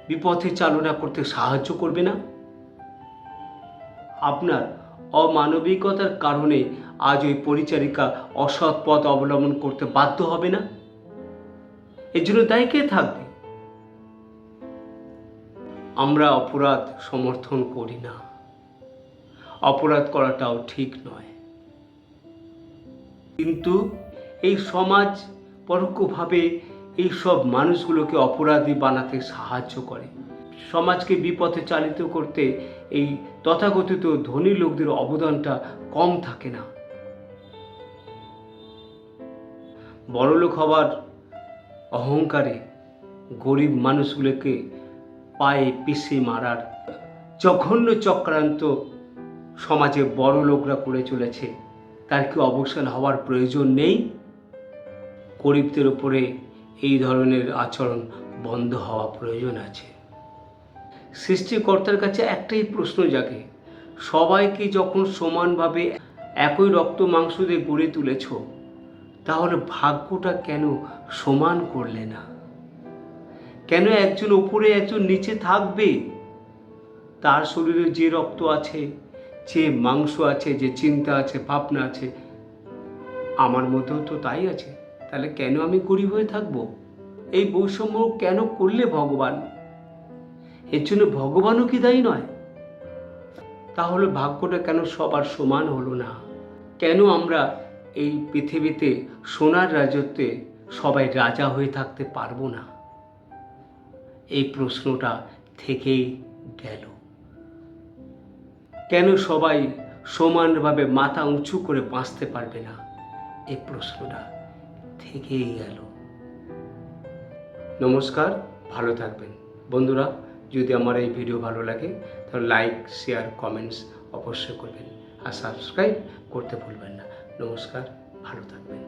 বিপথে চালনা করতে সাহায্য করবে না? আপনার অমানবিকতার কারণে আজ ওই পরিচারিকা অসৎ পথ অবলম্বন করতে বাধ্য হবে না? এর জন্য দায়ী কে থাকবে? আমরা অপরাধ সমর্থন করি না, অপরাধ করাটাও ঠিক নয়, কিন্তু এই সমাজ পরোক্ষভাবে এই সব মানুষগুলোকে অপরাধী বানাতে সাহায্য করে। সমাজকে বিপথে চালিত করতে এই তথাকথিত ধনী লোকদের অবদানটা কম থাকে না। বড়লোক হওয়ার অহংকারে গরিব মানুষগুলোকে পায়ে পিষে মারার জঘন্য চক্রান্ত সমাজে বড় লোকরা করে চলেছে, তার কি অবসান হওয়ার প্রয়োজন নেই? গরিবদের উপরে এই ধরনের আচরণ বন্ধ হওয়া প্রয়োজন আছে। সৃষ্টিকর্তার কাছে একটাই প্রশ্ন জাগে, সবাইকে যখন সমানভাবে একই রক্ত মাংস দিয়ে গড়ে তুলেছ, তাহলে ভাগ্যটা কেন সমান করলে না? কেন একজন উপরে একজন নিচে থাকবে? তার শরীরে যে রক্ত আছে, যে মাংস আছে, যে চিন্তা আছে, ভাবনা আছে, আমার মধ্যেও তো তাই আছে। তাহলে কেন আমি গরিব হয়ে থাকবো? এই বৈষম্য কেন করলে ভগবান? এর জন্য ভগবানও কি দায়ী নয়? তাহলে ভাগ্যটা কেন সবার সমান হলো না? কেন আমরা এই পৃথিবীতে সোনার রাজত্বে সবাই রাজা হয়ে থাকতে পারবো না? এই প্রশ্নটা থেকেই গেল। কেন সবাই সমানভাবে মাথা উঁচু করে বাঁচতে পারবে না? এই প্রশ্নটা থেকেই গেল। নমস্কার, ভালো থাকবেন বন্ধুরা। যদি আমার এই ভিডিও ভালো লাগে তাহলে লাইক, শেয়ার, কমেন্টস অবশ্যই করবেন, আর সাবস্ক্রাইব করতে ভুলবেন না। নমস্কার, ভালো থাকবেন।